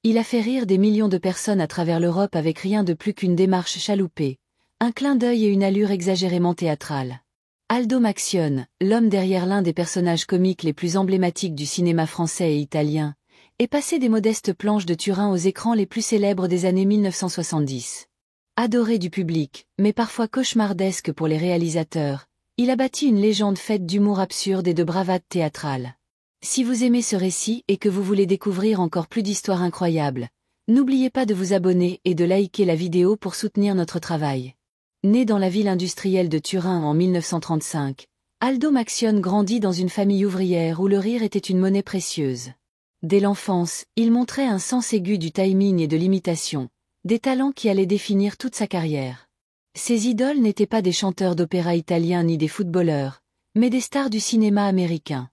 Il a fait rire des millions de personnes à travers l'Europe avec rien de plus qu'une démarche chaloupée, un clin d'œil et une allure exagérément théâtrale. Aldo Maxione, l'homme derrière l'un des personnages comiques les plus emblématiques du cinéma français et italien, est passé des modestes planches de Turin aux écrans les plus célèbres des années 1970. Adoré du public, mais parfois cauchemardesque pour les réalisateurs, il a bâti une légende faite d'humour absurde et de bravade théâtrale. Si vous aimez ce récit et que vous voulez découvrir encore plus d'histoires incroyables, n'oubliez pas de vous abonner et de liker la vidéo pour soutenir notre travail. Né dans la ville industrielle de Turin en 1935, Aldo Maxione grandit dans une famille ouvrière où le rire était une monnaie précieuse. Dès l'enfance, il montrait un sens aigu du timing et de l'imitation, des talents qui allaient définir toute sa carrière. Ses idoles n'étaient pas des chanteurs d'opéra italiens ni des footballeurs, mais des stars du cinéma américain.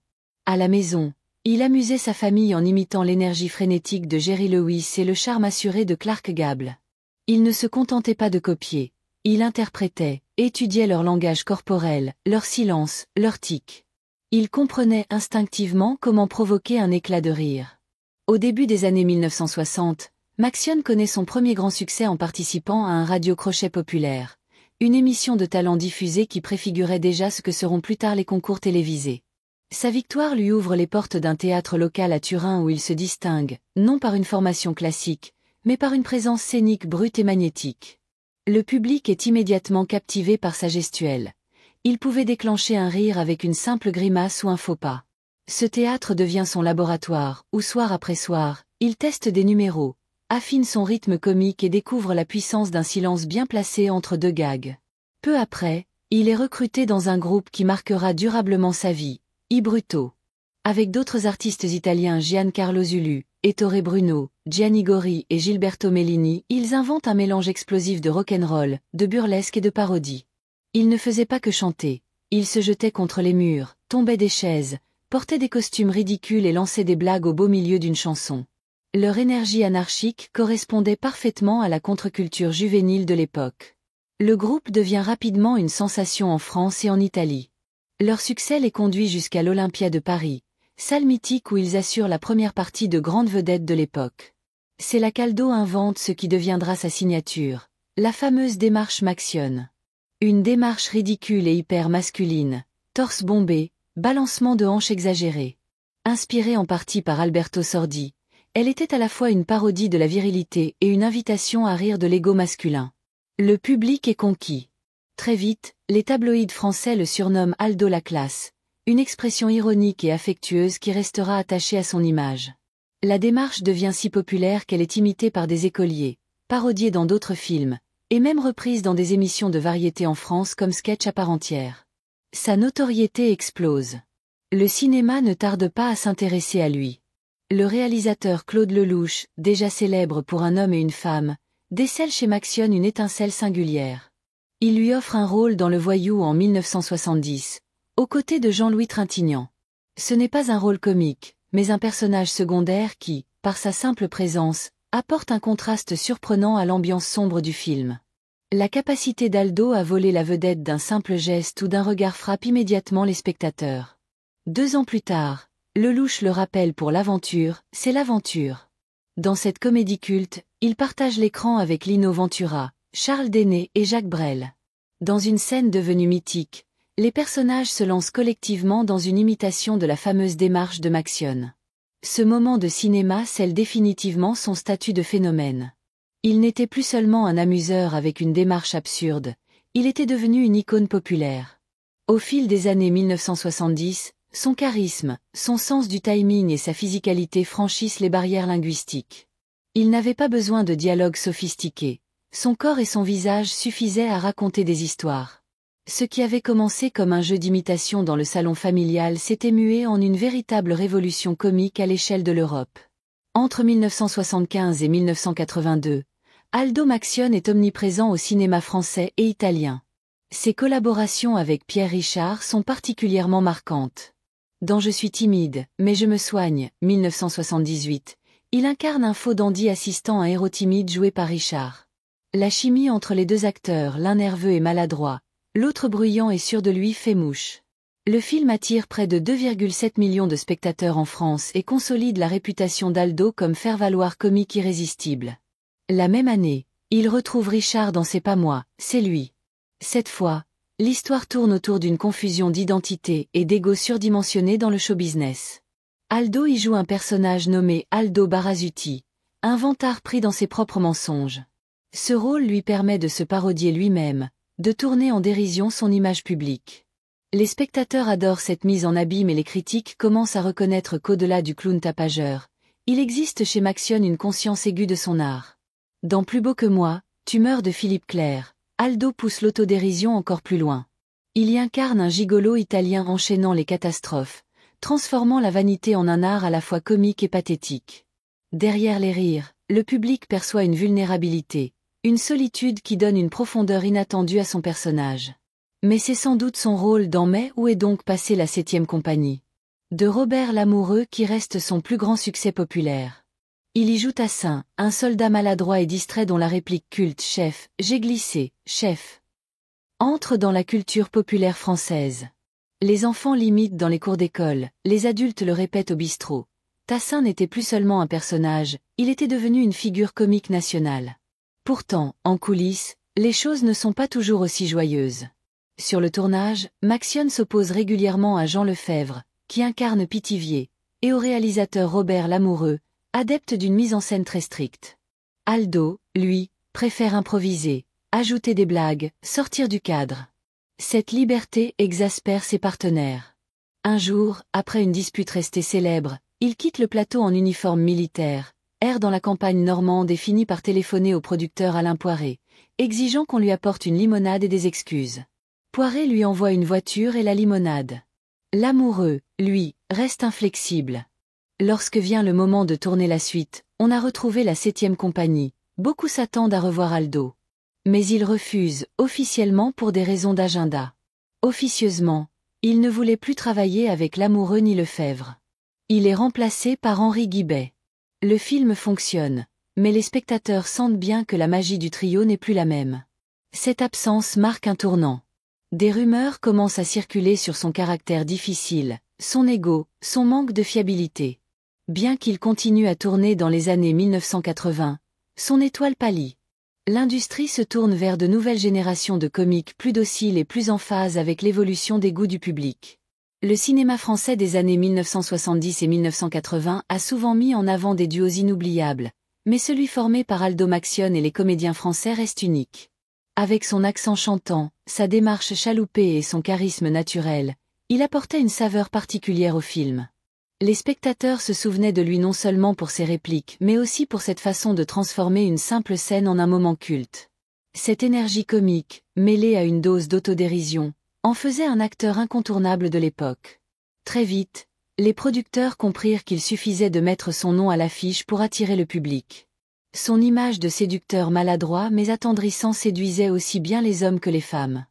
À la maison, il amusait sa famille en imitant l'énergie frénétique de Jerry Lewis et le charme assuré de Clark Gable. Il ne se contentait pas de copier, il interprétait, étudiait leur langage corporel, leur silence, leurs tics. Il comprenait instinctivement comment provoquer un éclat de rire. Au début des années 1960, Maxione connaît son premier grand succès en participant à un radio-crochet populaire, une émission de talent diffusée qui préfigurait déjà ce que seront plus tard les concours télévisés. Sa victoire lui ouvre les portes d'un théâtre local à Turin où il se distingue, non par une formation classique, mais par une présence scénique brute et magnétique. Le public est immédiatement captivé par sa gestuelle. Il pouvait déclencher un rire avec une simple grimace ou un faux pas. Ce théâtre devient son laboratoire, où soir après soir, il teste des numéros, affine son rythme comique et découvre la puissance d'un silence bien placé entre deux gags. Peu après, il est recruté dans un groupe qui marquera durablement sa vie, I Bruto. Avec d'autres artistes italiens Giancarlo Zulu, Ettore Bruno, Gianni Gori et Gilberto Mellini, ils inventent un mélange explosif de rock'n'roll, de burlesque et de parodie. Ils ne faisaient pas que chanter, ils se jetaient contre les murs, tombaient des chaises, portaient des costumes ridicules et lançaient des blagues au beau milieu d'une chanson. Leur énergie anarchique correspondait parfaitement à la contre-culture juvénile de l'époque. Le groupe devient rapidement une sensation en France et en Italie. Leur succès les conduit jusqu'à l'Olympia de Paris, salle mythique où ils assurent la première partie de grandes vedettes de l'époque. C'est là qu'Aldo invente ce qui deviendra sa signature, la fameuse démarche Maxione. Une démarche ridicule et hyper masculine, torse bombé, balancement de hanches exagéré. Inspirée en partie par Alberto Sordi, elle était à la fois une parodie de la virilité et une invitation à rire de l'ego masculin. Le public est conquis. Très vite, les tabloïds français le surnomment Aldo la classe, une expression ironique et affectueuse qui restera attachée à son image. La démarche devient si populaire qu'elle est imitée par des écoliers, parodiée dans d'autres films, et même reprise dans des émissions de variété en France comme sketch à part entière. Sa notoriété explose. Le cinéma ne tarde pas à s'intéresser à lui. Le réalisateur Claude Lelouch, déjà célèbre pour Un homme et une femme, décèle chez Maxione une étincelle singulière. Il lui offre un rôle dans Le Voyou en 1970, aux côtés de Jean-Louis Trintignant. Ce n'est pas un rôle comique, mais un personnage secondaire qui, par sa simple présence, apporte un contraste surprenant à l'ambiance sombre du film. La capacité d'Aldo à voler la vedette d'un simple geste ou d'un regard frappe immédiatement les spectateurs. 2 ans plus tard, Lelouch le rappelle pour L'Aventure, c'est l'aventure. Dans cette comédie culte, il partage l'écran avec Lino Ventura, Charles Denner et Jacques Brel. Dans une scène devenue mythique, les personnages se lancent collectivement dans une imitation de la fameuse démarche de Maxione. Ce moment de cinéma scelle définitivement son statut de phénomène. Il n'était plus seulement un amuseur avec une démarche absurde, il était devenu une icône populaire. Au fil des années 1970, son charisme, son sens du timing et sa physicalité franchissent les barrières linguistiques. Il n'avait pas besoin de dialogues sophistiqués. Son corps et son visage suffisaient à raconter des histoires. Ce qui avait commencé comme un jeu d'imitation dans le salon familial s'était mué en une véritable révolution comique à l'échelle de l'Europe. Entre 1975 et 1982, Aldo Maxione est omniprésent au cinéma français et italien. Ses collaborations avec Pierre Richard sont particulièrement marquantes. Dans Je suis timide, mais je me soigne, 1978, il incarne un faux dandy assistant un héros timide joué par Richard. La chimie entre les deux acteurs, l'un nerveux et maladroit, l'autre bruyant et sûr de lui fait mouche. Le film attire près de 2,7 millions de spectateurs en France et consolide la réputation d'Aldo comme faire-valoir comique irrésistible. La même année, il retrouve Richard dans C'est pas moi, c'est lui. Cette fois, l'histoire tourne autour d'une confusion d'identité et d'ego surdimensionné dans le show-business. Aldo y joue un personnage nommé Aldo Barazuti, un vantard pris dans ses propres mensonges. Ce rôle lui permet de se parodier lui-même, de tourner en dérision son image publique. Les spectateurs adorent cette mise en abîme et les critiques commencent à reconnaître qu'au-delà du clown tapageur, il existe chez Maxion une conscience aiguë de son art. Dans Plus beau que moi, Tu meurs de Philippe Clair, Aldo pousse l'autodérision encore plus loin. Il y incarne un gigolo italien enchaînant les catastrophes, transformant la vanité en un art à la fois comique et pathétique. Derrière les rires, le public perçoit une vulnérabilité, une solitude qui donne une profondeur inattendue à son personnage. Mais c'est sans doute son rôle dans Mais où est donc passée la 7e compagnie de Robert Lamoureux qui reste son plus grand succès populaire. Il y joue Tassin, un soldat maladroit et distrait dont la réplique culte « Chef, j'ai glissé, chef » entre dans la culture populaire française. Les enfants l'imitent dans les cours d'école, les adultes le répètent au bistrot. Tassin n'était plus seulement un personnage, il était devenu une figure comique nationale. Pourtant, en coulisses, les choses ne sont pas toujours aussi joyeuses. Sur le tournage, Maxion s'oppose régulièrement à Jean Lefebvre, qui incarne Pithiviers, et au réalisateur Robert Lamoureux, adepte d'une mise en scène très stricte. Aldo, lui, préfère improviser, ajouter des blagues, sortir du cadre. Cette liberté exaspère ses partenaires. Un jour, après une dispute restée célèbre, il quitte le plateau en uniforme militaire, erre dans la campagne normande et finit par téléphoner au producteur Alain Poiré, exigeant qu'on lui apporte une limonade et des excuses. Poiré lui envoie une voiture et la limonade. Lamoureux, lui, reste inflexible. Lorsque vient le moment de tourner la suite, on a retrouvé la 7e compagnie, beaucoup s'attendent à revoir Aldo. Mais il refuse, officiellement pour des raisons d'agenda. Officieusement, il ne voulait plus travailler avec Lamoureux ni Lefebvre. Il est remplacé par Henri Guibet. Le film fonctionne, mais les spectateurs sentent bien que la magie du trio n'est plus la même. Cette absence marque un tournant. Des rumeurs commencent à circuler sur son caractère difficile, son ego, son manque de fiabilité. Bien qu'il continue à tourner dans les années 1980, son étoile pâlit. L'industrie se tourne vers de nouvelles générations de comiques plus dociles et plus en phase avec l'évolution des goûts du public. Le cinéma français des années 1970 et 1980 a souvent mis en avant des duos inoubliables, mais celui formé par Aldo Maxion et les comédiens français reste unique. Avec son accent chantant, sa démarche chaloupée et son charisme naturel, il apportait une saveur particulière au film. Les spectateurs se souvenaient de lui non seulement pour ses répliques mais aussi pour cette façon de transformer une simple scène en un moment culte. Cette énergie comique, mêlée à une dose d'autodérision, en faisait un acteur incontournable de l'époque. Très vite, les producteurs comprirent qu'il suffisait de mettre son nom à l'affiche pour attirer le public. Son image de séducteur maladroit mais attendrissant séduisait aussi bien les hommes que les femmes.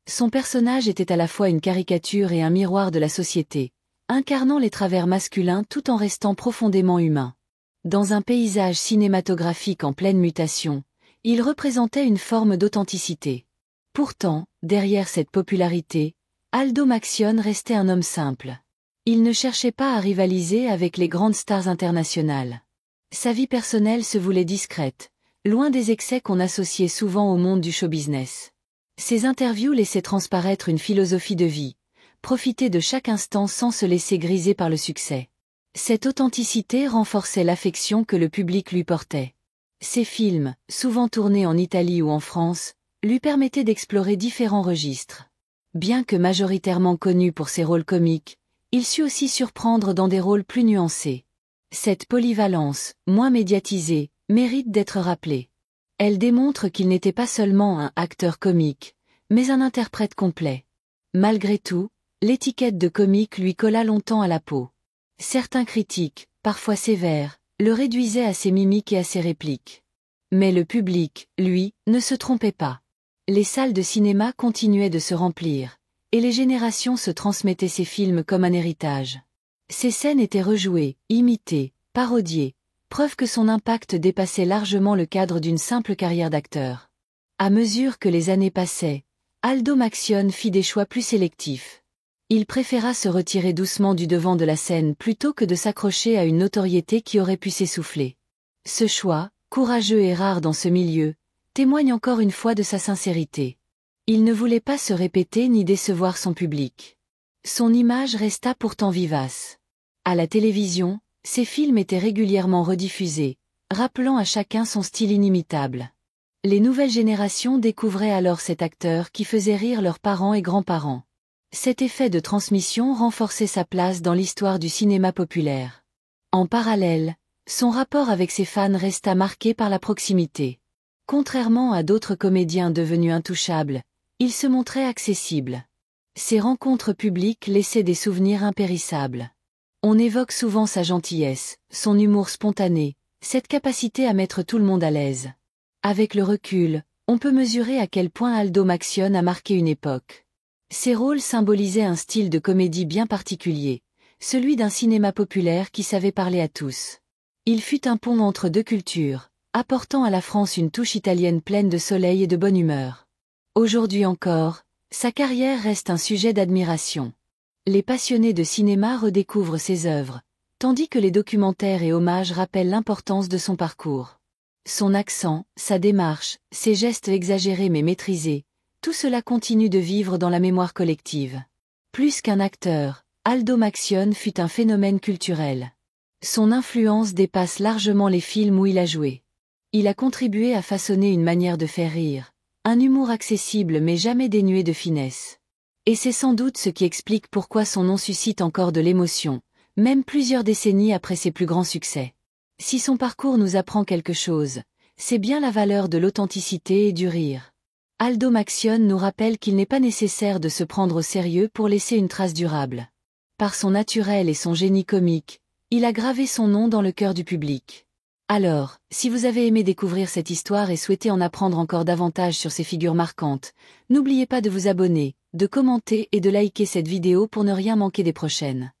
Son personnage était à la fois une caricature et un miroir de la société, incarnant les travers masculins tout en restant profondément humain. Dans un paysage cinématographique en pleine mutation, il représentait une forme d'authenticité. Pourtant, derrière cette popularité, Aldo Maxion restait un homme simple. Il ne cherchait pas à rivaliser avec les grandes stars internationales. Sa vie personnelle se voulait discrète, loin des excès qu'on associait souvent au monde du show-business. Ses interviews laissaient transparaître une philosophie de vie, profiter de chaque instant sans se laisser griser par le succès. Cette authenticité renforçait l'affection que le public lui portait. Ses films, souvent tournés en Italie ou en France, lui permettaient d'explorer différents registres. Bien que majoritairement connu pour ses rôles comiques, il sut aussi surprendre dans des rôles plus nuancés. Cette polyvalence, moins médiatisée, mérite d'être rappelée. Elle démontre qu'il n'était pas seulement un acteur comique, mais un interprète complet. Malgré tout, l'étiquette de comique lui colla longtemps à la peau. Certains critiques, parfois sévères, le réduisaient à ses mimiques et à ses répliques. Mais le public, lui, ne se trompait pas. Les salles de cinéma continuaient de se remplir, et les générations se transmettaient ses films comme un héritage. Ces scènes étaient rejouées, imitées, parodiées, preuve que son impact dépassait largement le cadre d'une simple carrière d'acteur. À mesure que les années passaient, Aldo Maxion fit des choix plus sélectifs. Il préféra se retirer doucement du devant de la scène plutôt que de s'accrocher à une notoriété qui aurait pu s'essouffler. Ce choix, courageux et rare dans ce milieu, témoigne encore une fois de sa sincérité. Il ne voulait pas se répéter ni décevoir son public. Son image resta pourtant vivace. À la télévision, ses films étaient régulièrement rediffusés, rappelant à chacun son style inimitable. Les nouvelles générations découvraient alors cet acteur qui faisait rire leurs parents et grands-parents. Cet effet de transmission renforçait sa place dans l'histoire du cinéma populaire. En parallèle, son rapport avec ses fans resta marqué par la proximité. Contrairement à d'autres comédiens devenus intouchables, il se montrait accessible. Ses rencontres publiques laissaient des souvenirs impérissables. On évoque souvent sa gentillesse, son humour spontané, cette capacité à mettre tout le monde à l'aise. Avec le recul, on peut mesurer à quel point Aldo Maxione a marqué une époque. Ses rôles symbolisaient un style de comédie bien particulier, celui d'un cinéma populaire qui savait parler à tous. Il fut un pont entre deux cultures, apportant à la France une touche italienne pleine de soleil et de bonne humeur. Aujourd'hui encore, sa carrière reste un sujet d'admiration. Les passionnés de cinéma redécouvrent ses œuvres, tandis que les documentaires et hommages rappellent l'importance de son parcours. Son accent, sa démarche, ses gestes exagérés mais maîtrisés, tout cela continue de vivre dans la mémoire collective. Plus qu'un acteur, Aldo Maxione fut un phénomène culturel. Son influence dépasse largement les films où il a joué. Il a contribué à façonner une manière de faire rire, un humour accessible mais jamais dénué de finesse. Et c'est sans doute ce qui explique pourquoi son nom suscite encore de l'émotion, même plusieurs décennies après ses plus grands succès. Si son parcours nous apprend quelque chose, c'est bien la valeur de l'authenticité et du rire. Aldo Maxione nous rappelle qu'il n'est pas nécessaire de se prendre au sérieux pour laisser une trace durable. Par son naturel et son génie comique, il a gravé son nom dans le cœur du public. Alors, si vous avez aimé découvrir cette histoire et souhaitez en apprendre encore davantage sur ces figures marquantes, n'oubliez pas de vous abonner, de commenter et de liker cette vidéo pour ne rien manquer des prochaines.